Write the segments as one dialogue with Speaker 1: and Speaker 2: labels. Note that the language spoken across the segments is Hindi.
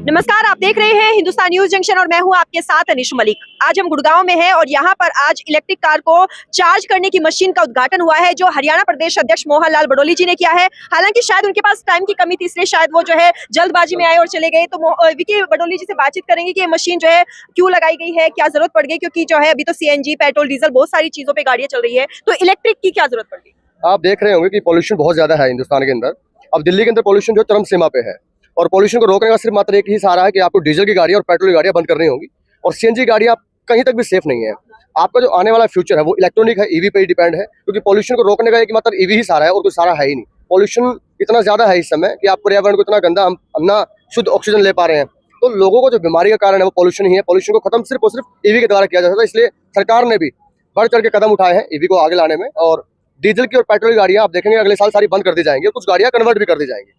Speaker 1: नमस्कार, आप देख रहे हैं हिंदुस्तान न्यूज जंक्शन और मैं हूं आपके साथ अनीश मलिक। आज हम गुड़गांव में हैं और यहां पर आज इलेक्ट्रिक कार को चार्ज करने की मशीन का उद्घाटन हुआ है, जो हरियाणा प्रदेश अध्यक्ष मोहन लाल बडोली जी ने किया है। हालांकि शायद उनके पास टाइम की कमी थी, इसलिए शायद वो जो है जल्दबाजी में आए और चले गए। तो विकी बडोली जी से बातचीत करेंगे कि ये मशीन जो है क्यों लगाई गई है, क्या जरूरत पड़ गई, क्योंकि जो है अभी तो सीएनजी, पेट्रोल, डीजल बहुत सारी चीजों पर गाड़ियां चल रही है, तो इलेक्ट्रिक की क्या जरूरत पड़ गई?
Speaker 2: आप देख रहे होंगे कि पॉल्यूशन बहुत ज्यादा है हिंदुस्तान के अंदर। अब दिल्ली के अंदर पॉल्यूशन जो चरम सीमा पे है और पॉल्यूशन को रोकने का सिर्फ मात्र एक ही सहारा है कि आपको डीजल की गाड़ी और पेट्रोल की गाड़ियां बंद करनी होंगी और सीएनजी गाड़ियां कहीं तक भी सेफ नहीं है। आपका जो आने वाला फ्यूचर है वो इलेक्ट्रॉनिक है, ईवी पे ही डिपेंड है, क्योंकि पॉल्यूशन को रोकने का एक मात्र ईवी ही सहारा है और कोई सहारा है ही नहीं। पॉल्यूशन इतना ज्यादा है इस समय कि आप पर्यावरण को इतना गंदा हम ना शुद्ध ऑक्सीजन ले पा रहे हैं, तो लोगों को जो बीमारी का कारण है वो पॉल्यूशन ही है। पॉल्यूशन को खत्म सिर्फ और सिर्फ ईवी के द्वारा किया जा सकता है, इसलिए सरकार ने भी बढ़ चढ़ के कदम उठाए हैं ईवी को आगे लाने में। और डीजल की और पेट्रोल की गाड़ियां आप देखेंगे अगले साल सारी बंद कर दी जाएंगी और कुछ गाड़ियां कन्वर्ट भी कर दी जाएंगी।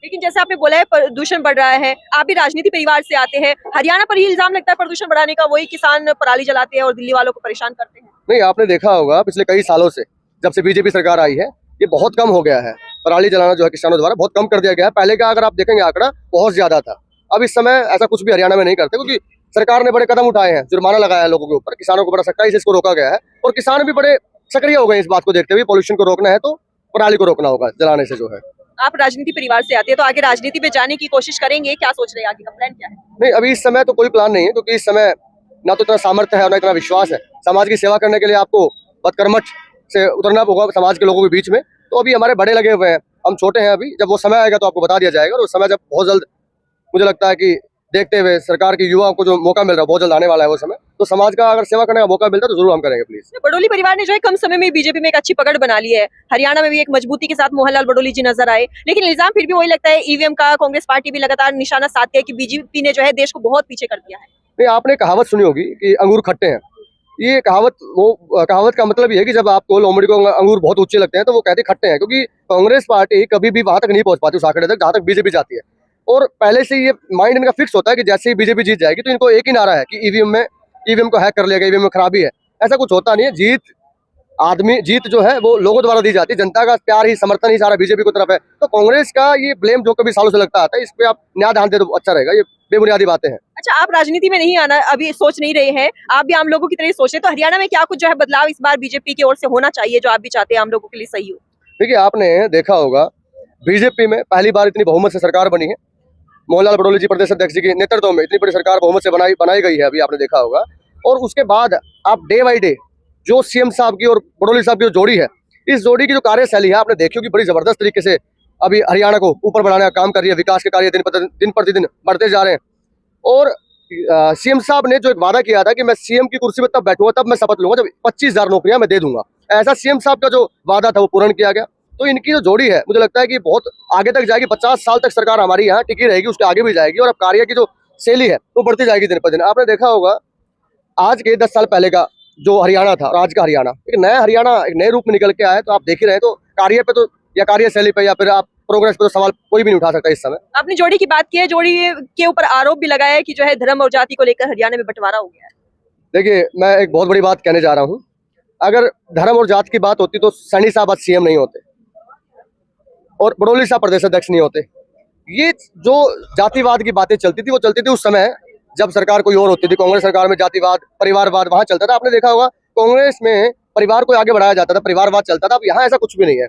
Speaker 1: लेकिन जैसे आपने बोला है प्रदूषण बढ़ रहा है, आप भी राजनीति परिवार से आते हैं, हरियाणा पर ही इल्जाम लगता है प्रदूषण बढ़ाने का, वही किसान पराली जलाते हैं और दिल्ली वालों को परेशान करते हैं।
Speaker 2: नहीं, आपने देखा होगा पिछले कई सालों से जब से बीजेपी सरकार आई है ये बहुत कम हो गया है। पराली जलाना जो है किसानों द्वारा बहुत कम कर दिया गया है। पहले का अगर आप देखेंगे आंकड़ा बहुत ज्यादा था। अब इस समय ऐसा कुछ भी हरियाणा में नहीं करते, क्योंकि सरकार ने बड़े कदम उठाए हैं, जुर्माना लगाया है लोगों के ऊपर, किसानों को बड़ा सख्ताई से इसको रोका गया है और किसान भी बड़े सक्रिय हो गए इस बात को देखते हुए। पॉल्यूशन को रोकना है तो पराली को रोकना होगा जलाने से जो है।
Speaker 1: आप राजनीति परिवार से आते हैं, तो आगे राजनीति में जाने की कोशिश करेंगे, क्या सोच रहे हैं, आगे का प्लान क्या है?
Speaker 2: नहीं, अभी इस समय तो कोई प्लान नहीं है, क्योंकि इस समय ना तो इतना सामर्थ्य है और ना इतना विश्वास है। समाज की सेवा करने के लिए आपको बदकर्मठ से उतरना होगा समाज के लोगों के बीच में। तो अभी हमारे बड़े लगे हुए हैं, हम छोटे हैं अभी। जब वो समय आएगा तो आपको बता दिया जाएगा और उस समय जब बहुत जल्द मुझे लगता है कि देखते हुए सरकार की युवाओं को जो मौका मिल रहा है बहुत जल्द आने वाला है वो समय, तो समाज का अगर सेवा करने का मौका मिलता है तो जरूर हम करेंगे। प्लीज,
Speaker 1: बडोली परिवार ने जो है कम समय में बीजेपी में एक अच्छी पकड़ बना ली है, हरियाणा में भी एक मजबूती के साथ मोहन लाल बडोली जी नजर आए, लेकिन इल्जाम फिर भी वही लगता है ईवीएम का। कांग्रेस पार्टी भी लगातार निशाना साधती है कि बीजेपी ने जो है देश को बहुत पीछे कर दिया है।
Speaker 2: नहीं, आपने कहावत सुनी होगी कि अंगूर खट्टे हैं। ये कहावत का मतलब ये है कि जब आपको लोमड़ी को अंगूर बहुत ऊंचे लगते हैं तो वो कहते खट्टे हैं, क्योंकि कांग्रेस पार्टी कभी भी वहां तक नहीं पहुंच पाती उस आंकड़े तक जहां तक बीजेपी जाती है। और पहले से ये माइंड इनका फिक्स होता है कि जैसे ही बीजेपी जीत जाएगी तो इनको एक ही नारा है कि ईवीएम को हैक कर लिया गया, ईवीएम में खराबी है। ऐसा कुछ होता नहीं है। जीत जो है वो लोगों द्वारा दी जाती है। जनता का प्यार ही, समर्थन ही सारा बीजेपी की तरफ है। तो कांग्रेस का ये ब्लेम जो कभी सालों से लगता आता है, इस पे आप न्याय ध्यान दे तो अच्छा रहेगा। ये बेबुनियादी बातें हैं।
Speaker 1: अच्छा, आप राजनीति में नहीं आना अभी सोच नहीं रहे हैं, आप भी आम लोगों की तरह सोच रहे, तो हरियाणा में क्या कुछ जो है बदलाव इस बार बीजेपी की ओर से होना चाहिए, जो आप भी चाहते हैं आम लोगों के लिए सही हो?
Speaker 2: देखिए, आपने देखा होगा बीजेपी में पहली बार इतनी बहुमत से सरकार बनी है। मोहनलाल बडोली जी प्रदेश अध्यक्ष जी के नेतृत्व में इतनी बड़ी सरकार बहुमत से बनाई गई है, अभी आपने देखा होगा। और उसके बाद आप डे बाई डे जो सीएम साहब की और बडोली साहब की जो जोड़ी है, इस जोड़ी की जो कार्यशैली है आपने देखी होगी, बड़ी जबरदस्त तरीके से अभी हरियाणा को ऊपर बढ़ाने का काम कर रही है। विकास के कार्य दिन प्रतिदिन बढ़ते जा रहे हैं। और सीएम साहब ने जो एक वादा किया था कि मैं सीएम की कुर्सी पर तब बैठूंगा, तब मैं शपथ लूंगा जब 25,000 नौकरियां मैं दे दूंगा, ऐसा सीएम साहब का जो वादा था वो पूर्ण किया गया। तो इनकी जो जोड़ी है मुझे लगता है कि बहुत आगे तक जाएगी। 50 साल तक सरकार हमारी यहाँ टिकी रहेगी, उसके आगे भी जाएगी और अब कार्य की जो शैली है वो बढ़ती जाएगी दिन पर दिन। आपने देखा होगा आज के 10 साल पहले का जो हरियाणा था और आज का हरियाणा, एक नया हरियाणा एक नए रूप में निकल के आया। तो आप देख ही रहे, तो कार्य पे तो या कार्यशैली पे या फिर आप प्रोग्रेस पे तो सवाल कोई भी नहीं उठा सकता इस समय।
Speaker 1: आपने जोड़ी की बात की है, जोड़ी के ऊपर आरोप भी लगाया है कि जो है धर्म और जाति को लेकर हरियाणा में बंटवारा हो गया है।
Speaker 2: देखिए, मैं एक बहुत बड़ी बात कहने जा रहा हूँ। अगर धर्म और जात की बात होती तो सैनी साहब आज सीएम नहीं होते और बडोली साहब प्रदेश अध्यक्ष नहीं होते। ये जो जातिवाद की बातें चलती थी वो चलती थी उस समय जब सरकार कोई और होती थी। कांग्रेस सरकार में जातिवाद, परिवारवाद वहां चलता था। आपने देखा होगा कांग्रेस में परिवार को आगे बढ़ाया जाता था, परिवारवाद चलता था। अब यहाँ ऐसा कुछ भी नहीं है।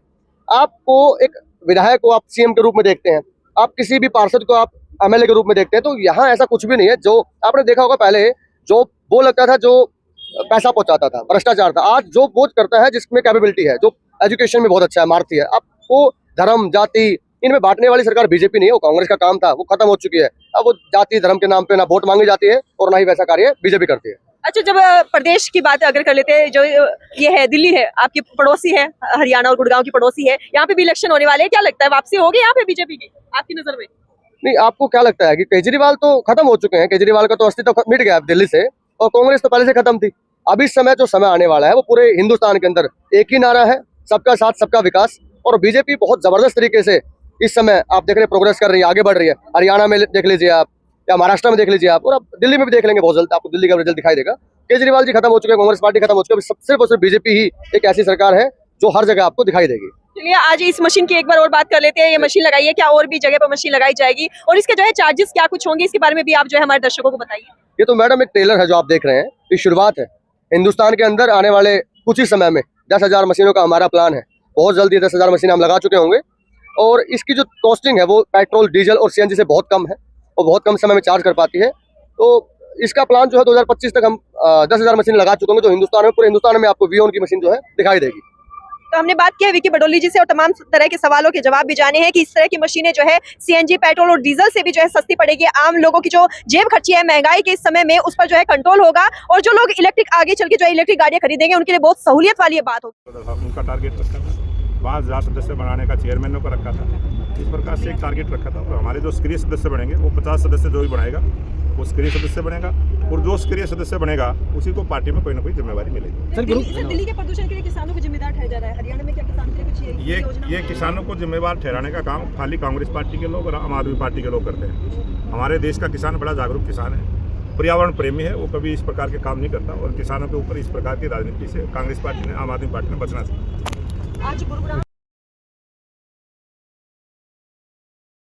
Speaker 2: आपको एक विधायक को आप सीएम के रूप में देखते हैं, आप किसी भी पार्षद को आप एमएलए के रूप में देखते हैं, तो यहाँ ऐसा कुछ भी नहीं है। जो आपने देखा होगा पहले जो वो लगता था, जो पैसा पहुंचाता था, भ्रष्टाचार था। आज जो वो करता है जिसमें कैपेबिलिटी है, जो एजुकेशन में बहुत अच्छा है, मारती है। आपको धर्म जाति इनमें बांटने वाली सरकार बीजेपी नहीं है, वो कांग्रेस का काम था, वो खत्म हो चुकी है। अब वो जाति धर्म के नाम पे ना वोट मांगी जाती है और ना ही वैसा कार्य बीजेपी करती है।
Speaker 1: अच्छा, जब प्रदेश की बात अगर कर लेते हैं, जो ये है दिल्ली है, आपकी पड़ोसी है, हरियाणा और गुड़गांव की पड़ोसी है, यहाँ पे भी इलेक्शन होने वाले हैं, क्या लगता है वापसी होगी यहाँ पे बीजेपी की आपकी नजर में?
Speaker 2: नहीं, आपको क्या लगता है कि केजरीवाल तो खत्म हो चुके हैं, केजरीवाल का तो अस्तित्व मिट गया दिल्ली से, और कांग्रेस तो पहले से खत्म थी। अब इस समय जो समय आने वाला है वो पूरे हिंदुस्तान के अंदर एक ही नारा है, सबका साथ सबका विकास। और बीजेपी बहुत जबरदस्त तरीके से इस समय आप देख रहे हैं प्रोग्रेस कर रही है, आगे बढ़ रही है। हरियाणा में देख लीजिए आप, या महाराष्ट्र में देख लीजिए आप, और आप दिल्ली में भी देख लेंगे बहुत जल्द, आपको दिल्ली का रिजल्ट दिखाई देगा। केजरीवाल जी खत्म हो चुके हैं, कांग्रेस पार्टी खत्म हो चुकी है, सिर्फ और सिर्फ बीजेपी ही एक ऐसी सरकार है जो हर जगह आपको दिखाई देगी।
Speaker 1: चलिए आज इस मशीन की एक बार और बात कर लेते हैं। ये मशीन लगाई है, क्या और भी जगह पर मशीन लगाई जाएगी और इसके जो है चार्जेस क्या कुछ होंगे, इसके बारे में भी आप जो है हमारे दर्शकों को बताइए।
Speaker 2: ये तो मैडम एक ट्रेलर है जो आप देख रहे हैं, ये शुरुआत है। हिंदुस्तान के अंदर आने वाले कुछ ही समय में 10,000 मशीनों का हमारा प्लान है। बहुत जल्दी 10,000 मशीन हम लगा चुके होंगे और इसकी जो कॉस्टिंग है वो पेट्रोल, डीजल और सीएनजी से बहुत कम है और बहुत कम समय में चार्ज कर पाती है। तो इसका प्लान जो है 2025 तक हम 10,000 मशीन लगा चुके होंगे, जो हिंदुस्तान में, पूरे हिंदुस्तान में आपको वीओन की मशीन जो है दिखाई देगी।
Speaker 1: तो हमने बात की है विकी बडोली जी से और तमाम तरह के सवालों के जवाब भी जाने हैं कि इस तरह की मशीनें जो है सीएनजी, पेट्रोल और डीजल से भी जो है सस्ती पड़ेगी। आम लोगों की जो जेब खर्ची है महंगाई के इस समय में, उस पर जो है कंट्रोल होगा और जो लोग इलेक्ट्रिक आगे चल के जो है इलेक्ट्रिक गाड़ियां खरीदेंगे उनके लिए बहुत सहूलियत वाली ये बात होगी।
Speaker 3: उनका टारगेट रखा था 5,000 सदस्य बनाने का चेयरमैनों का रखा था। इस प्रकार से एक टारगेट रखा था और हमारे जो सक्रिय सदस्य बनेंगे वो 50 सदस्य जो भी बनाएगा वो सक्रिय सदस्य बनेगा और जो सक्रिय सदस्य बनेगा उसी को पार्टी में कोई ना कोई जिम्मेवारी मिलेगी।
Speaker 1: सर दिल्ली के प्रदूषण के लिए किसानों को जिम्मेदार ठहराया जा रहा है, हरियाणा में क्या किसान के लिए कुछ
Speaker 3: ये किसानों को जिम्मेवार ठहराने का काम खाली कांग्रेस पार्टी के लोग और आम आदमी पार्टी के लोग करते हैं। हमारे देश का किसान बड़ा जागरूक किसान है, पर्यावरण प्रेमी है, वो कभी इस प्रकार के काम नहीं करता और किसानों के ऊपर इस प्रकार की राजनीति से कांग्रेस पार्टी ने, आम आदमी पार्टी ने बचना चाहिए।
Speaker 1: आज गुरुग्राम